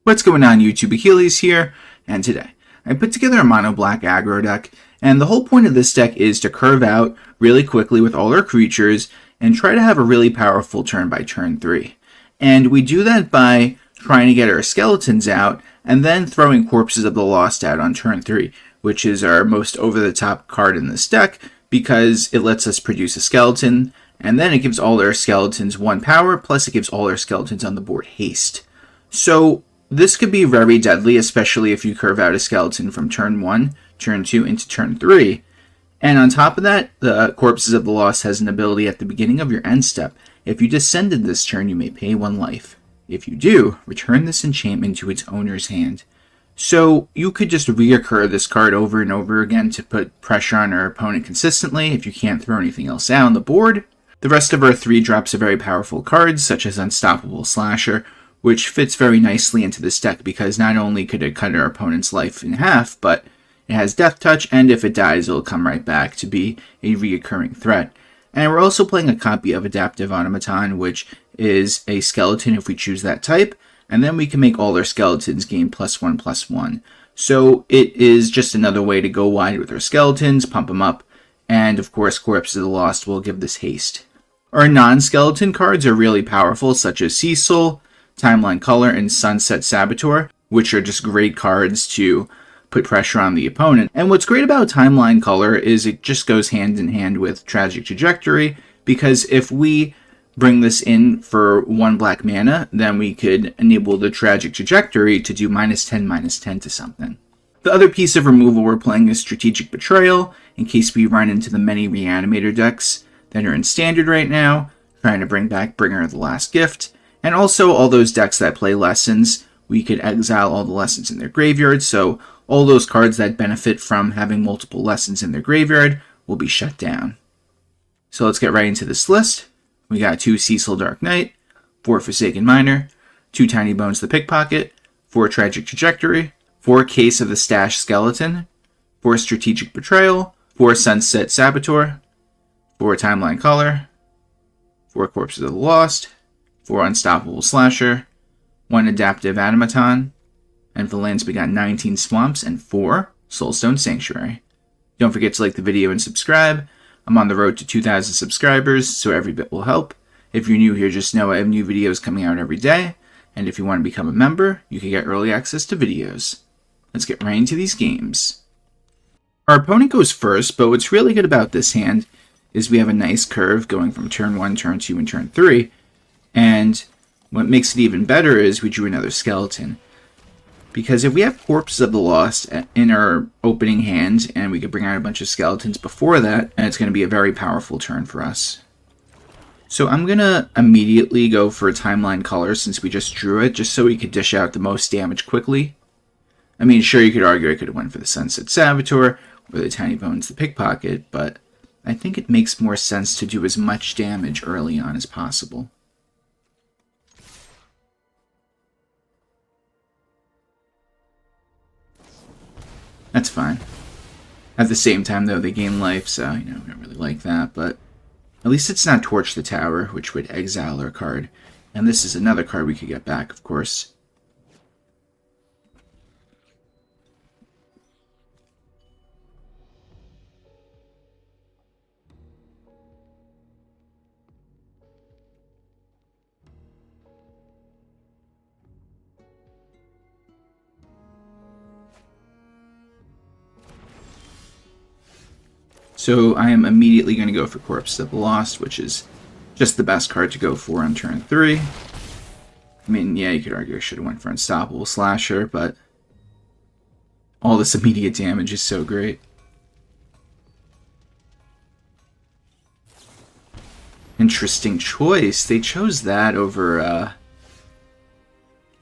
What's going on YouTube? Achilles here, and today I put together a mono black aggro deck, and the whole point of this deck is to curve out really quickly with all our creatures and try to have a really powerful turn by turn 3. And we do that by trying to get our skeletons out and then throwing Corpses of the Lost out on turn 3, which is our most over-the-top card in this deck because it lets us produce a skeleton, and then it gives all our skeletons 1 power, plus it gives all our skeletons on the board haste. So this could be very deadly, especially if you curve out a skeleton from turn 1, turn 2, into turn 3. And on top of that, the Corpses of the Lost has an ability at the beginning of your end step. If you descended this turn, you may pay 1 life. If you do, return this enchantment to its owner's hand. So you could just reoccur this card over and over again to put pressure on our opponent consistently if you can't throw anything else out on the board. The rest of our 3 drops are very powerful cards, such as Unstoppable Slasher, which fits very nicely into this deck because not only could it cut our opponent's life in half, but it has Death Touch, and if it dies, it'll come right back to be a reoccurring threat. And we're also playing a copy of Adaptive Automaton, which is a skeleton if we choose that type, and then we can make all our skeletons gain +1/+1. So it is just another way to go wide with our skeletons, pump them up, and of course Corpses of the Lost will give this haste. Our non-skeleton cards are really powerful, such as Cecil, Timeline Culler, and Sunset Saboteur, which are just great cards to put pressure on the opponent. And what's great about Timeline Culler is it just goes hand in hand with Strategic Trajectory, because if we bring this in for 1 black mana, then we could enable the Tragic Trajectory to do -10/-10 to something. The other piece of removal we're playing is Strategic Betrayal, in case we run into the many Reanimator decks that are in Standard right now, trying to bring back Bringer of the Last Gift. And also all those decks that play Lessons, we could exile all the Lessons in their graveyard, so all those cards that benefit from having multiple Lessons in their graveyard will be shut down. So let's get right into this list. We got 2 Cecil Dark Knight, 4 Forsaken Miner, 2 Tinybones the Pickpocket, 4 Tragic Trajectory, 4 Case of the Stash Skeleton, 4 Strategic Betrayal, 4 Sunset Saboteur, 4 Timeline Culler, 4 Corpses of the Lost, 4 Unstoppable Slasher, 1 Adaptive Automaton, and for lands we got 19 Swamps and 4 Soulstone Sanctuary. Don't forget to like the video and subscribe. I'm on the road to 2,000 subscribers, so every bit will help. If you're new here, just know I have new videos coming out every day, and if you want to become a member, you can get early access to videos. Let's get right into these games. Our opponent goes first, but what's really good about this hand is we have a nice curve going from turn 1, turn 2, and turn 3, and what makes it even better is we drew another skeleton. Because if we have Corpses of the Lost in our opening hand, and we could bring out a bunch of skeletons before that, and it's going to be a very powerful turn for us. So I'm going to immediately go for a Timeline Culler since we just drew it, just so we could dish out the most damage quickly. I mean, sure, you could argue I could have went for the Sunset Saboteur or the Tinybones the Pickpocket, but I think it makes more sense to do as much damage early on as possible. That's fine. At the same time, though, they gain life, so, we don't really like that, but at least it's not Torch the Tower, which would exile our card. And this is another card we could get back, of course. So I am immediately going to go for Corpses of the Lost, which is just the best card to go for on turn 3. I mean, yeah, you could argue I should have went for Unstoppable Slasher, but all this immediate damage is so great. Interesting choice. They chose that over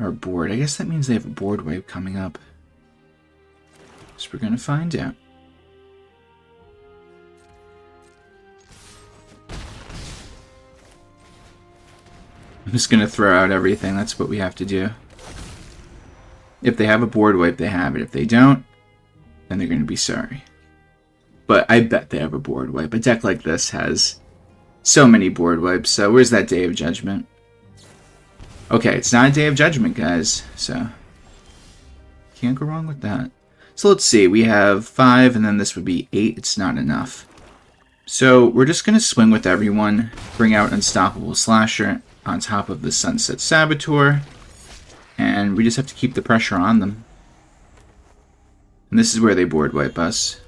our board. I guess that means they have a board wipe coming up. So we're going to find out. I'm just going to throw out everything. That's what we have to do. If they have a board wipe, they have it. If they don't, then they're going to be sorry. But I bet they have a board wipe. A deck like this has so many board wipes. So where's that Day of Judgment? Okay, it's not a Day of Judgment, guys. So Can't go wrong with that. So let's see. We have 5, and then this would be 8. It's not enough. So we're just going to swing with everyone, bring out Unstoppable Slasher on top of the Sunset Saboteur, and we just have to keep the pressure on them. And this is where they board wipe us.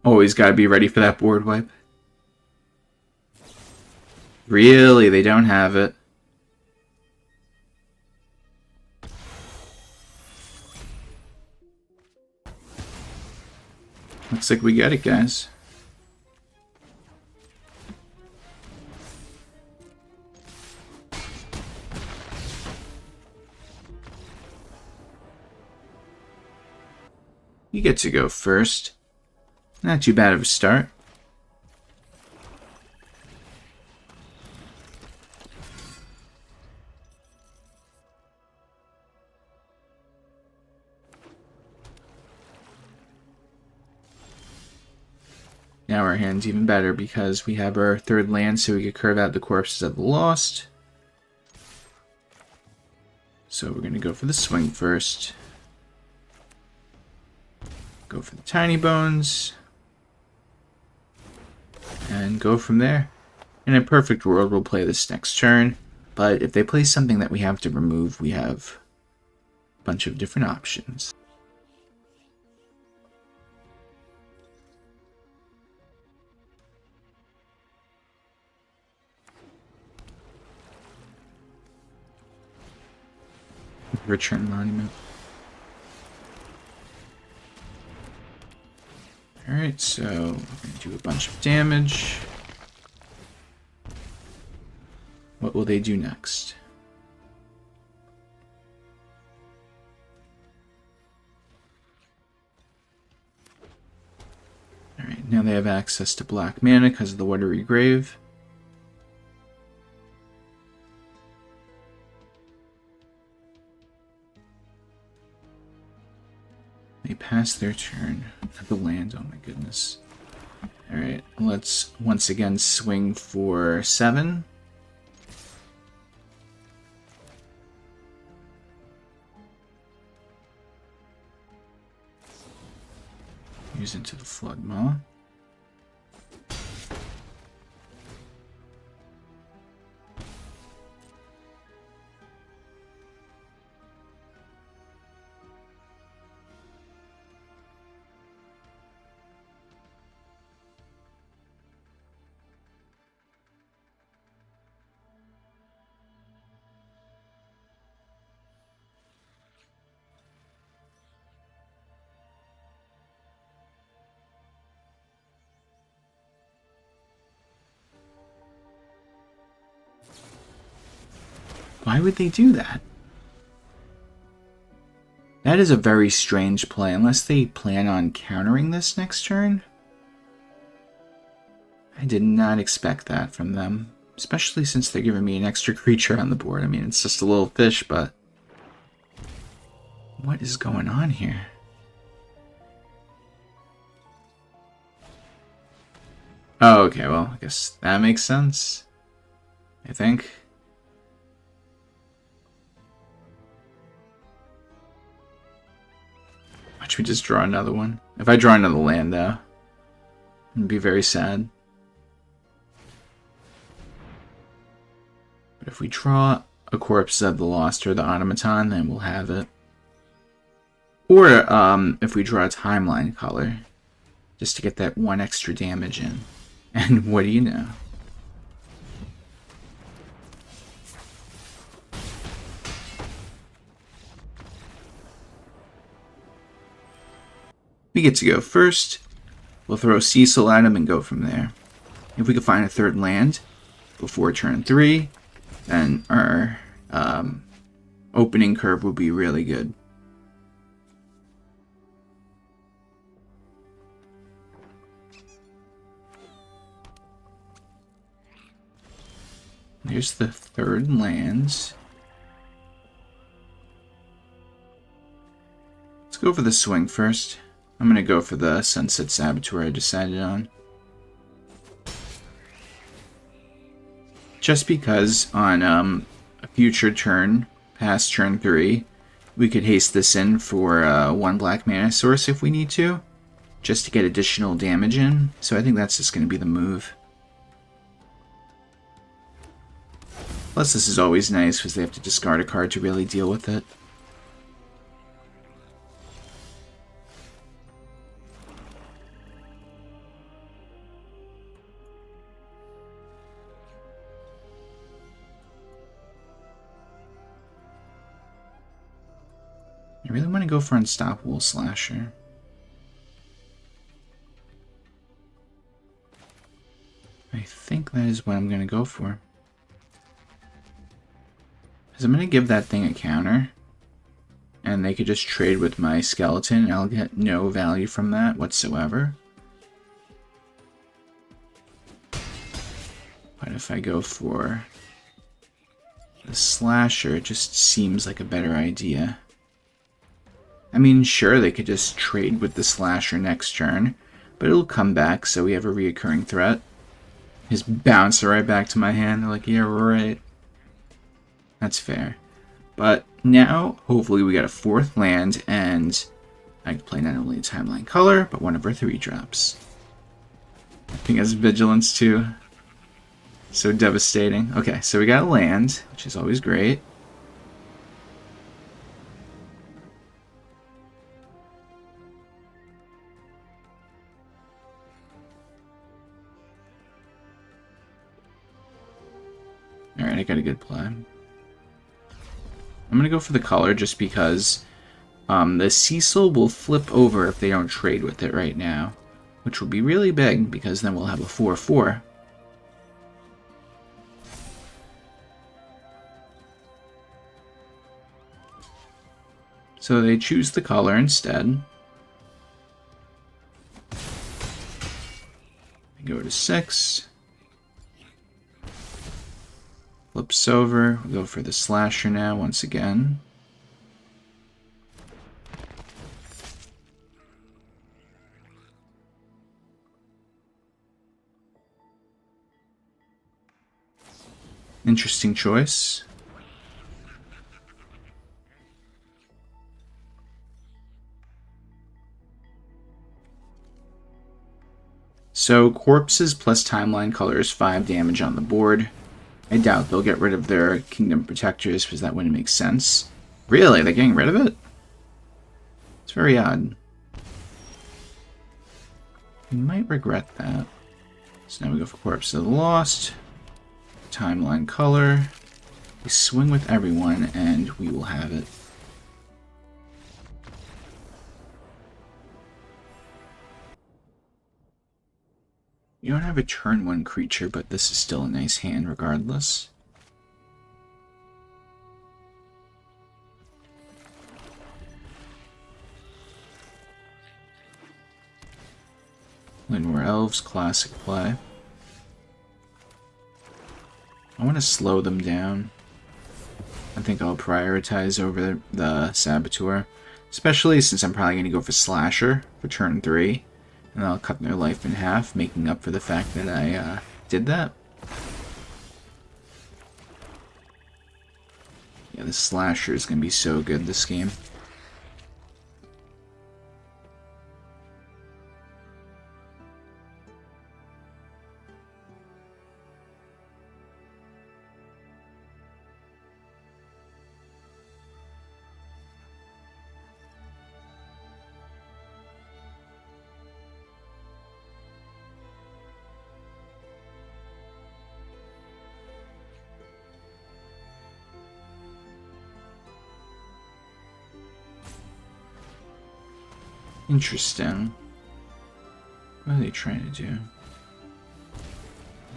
Always got to be ready for that board wipe. Really, they don't have it. Looks like we get it, guys. You get to go first. Not too bad of a start. Now our hand's even better because we have our third land, so we can curve out the corpses of the lost. So we're going to go for the swing first. Go for the Tinybones. And go from there. In a perfect world, we'll play this next turn. But if they play something that we have to remove, we have a bunch of different options. Return Monument. Alright, so we're going to do a bunch of damage. What will they do next? Alright, now they have access to black mana because of the Watery Grave. They pass their turn. The land, oh my goodness. Alright, let's once again swing for 7. Use into the Flood Maw. Why would they do that? That is a very strange play, unless they plan on countering this next turn. I did not expect that from them, especially since they're giving me an extra creature on the board. I mean, it's just a little fish, but what is going on here? Oh, okay, well, I guess that makes sense, I think. Watch me just draw another one. If I draw another land, though, I'd be very sad. But if we draw a Corpse of the Lost or the Automaton, then we'll have it. Or if we draw a Timeline Culler, just to get that 1 extra damage in. And what do you know? We get to go first. We'll throw Cecil at him and go from there. If we can find a third land before turn 3, then our opening curve will be really good. Here's the third lands. Let's go for the swing first. I'm going to go for the Sunset Saboteur I decided on. Just because on a future turn, past turn 3, we could haste this in for 1 black mana source if we need to, just to get additional damage in. So I think that's just going to be the move. Plus this is always nice because they have to discard a card to really deal with it. I really want to go for Unstoppable Slasher. I think that is what I'm going to go for. Because I'm going to give that thing a counter. And they could just trade with my skeleton and I'll get no value from that whatsoever. But if I go for the Slasher, it just seems like a better idea. I mean, sure, they could just trade with the Slasher next turn, but it'll come back, so we have a reoccurring threat. Just bounce it right back to my hand. They're like, yeah, right. That's fair. But now, hopefully we got a 4th land, and I can play not only a Timeline Culler, but one of our 3-drops. I think it has Vigilance too. So devastating. Okay, so we got a land, which is always great. Alright, I got a good play. I'm going to go for the color just because the Cecil will flip over if they don't trade with it right now, which will be really big because then we'll have a 4/4. So they choose the color instead. I go to 6. Flips over. We'll go for the Slasher now once again. Interesting choice. So corpses plus Timeline Culler is 5 damage on the board. I doubt they'll get rid of their Kingdom Protectors because that wouldn't make sense. Really? They're getting rid of it? It's very odd. We might regret that. So now we go for Corpse of the Lost. Timeline Culler. We swing with everyone and we will have it. You don't have a turn 1 creature, but this is still a nice hand regardless. Llanowar Elves, classic play. I want to slow them down. I think I'll prioritize over the Saboteur, especially since I'm probably going to go for Slasher for turn 3. And I'll cut their life in half, making up for the fact that I did that. Yeah, the Slasher is going to be so good this game. Interesting. What are they trying to do?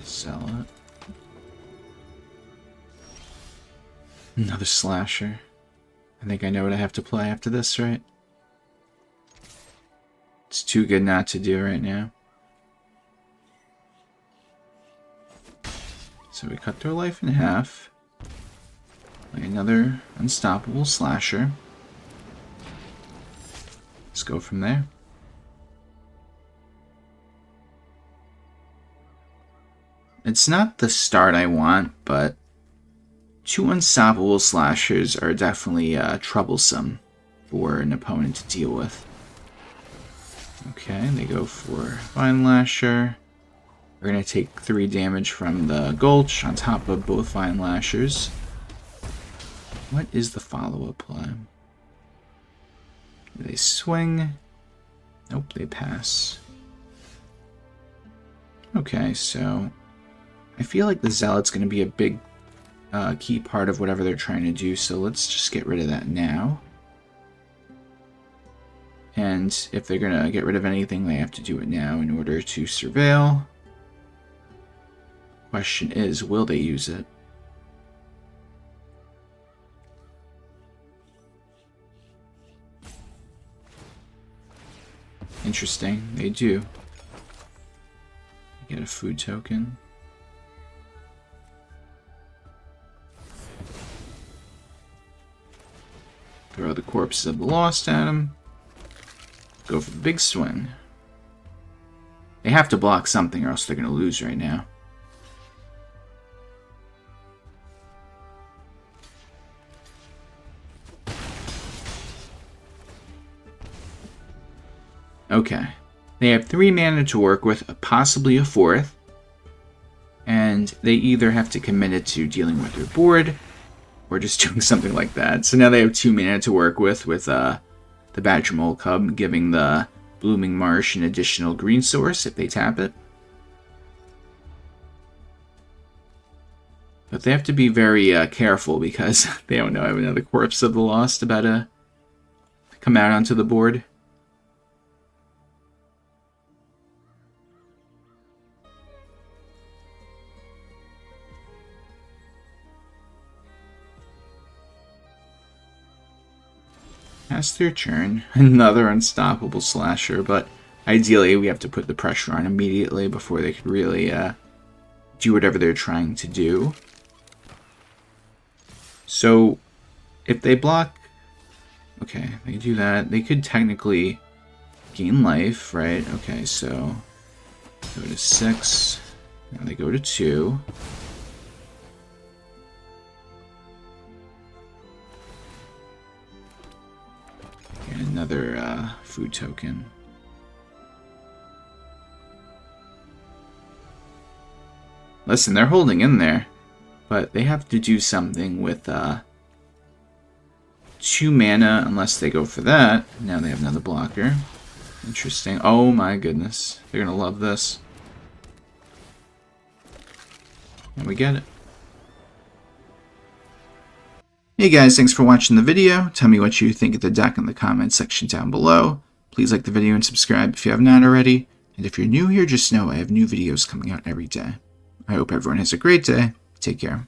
Sell it. Another Slasher. I think I know what I have to play after this, right? It's too good not to do right now. So we cut their life in half. Play another Unstoppable Slasher. Let's go from there. It's not the start I want, but 2 unstoppable slashers are definitely troublesome for an opponent to deal with. Okay, they go for Vine Lasher. We're going to take 3 damage from the Gulch on top of both Vine Lashers. What is the follow-up play? Do they swing? Nope, they pass. Okay, so I feel like the Zealot's going to be a big key part of whatever they're trying to do, so let's just get rid of that now. And if they're going to get rid of anything, they have to do it now in order to surveil. Question is, will they use it? Interesting, they do. Get a food token. Throw the corpses of the lost at him. Go for the big swing. They have to block something or else they're going to lose right now. Okay. They have 3 mana to work with, possibly a 4th. And they either have to commit it to dealing with their board, or just doing something like that. So now they have 2 mana to work with the Badger Mole Cub, giving the Blooming Marsh an additional green source if they tap it. But they have to be very careful because they don't know I have another Corpse of the Lost about to come out onto the board. Pass their turn. Another unstoppable slasher, but ideally we have to put the pressure on immediately before they could really do whatever they're trying to do. So if they block... Okay, they do that. They could technically gain life, right? Okay, so go to 6. Now they go to 2. Another food token. Listen, they're holding in there, but they have to do something with 2 mana unless they go for that. Now they have another blocker. Interesting. Oh my goodness. They're going to love this. And we get it. Hey guys, thanks for watching the video. Tell me what you think of the deck in the comments section down below. Please like the video and subscribe if you have not already. And if you're new here, just know I have new videos coming out every day. I hope everyone has a great day. Take care.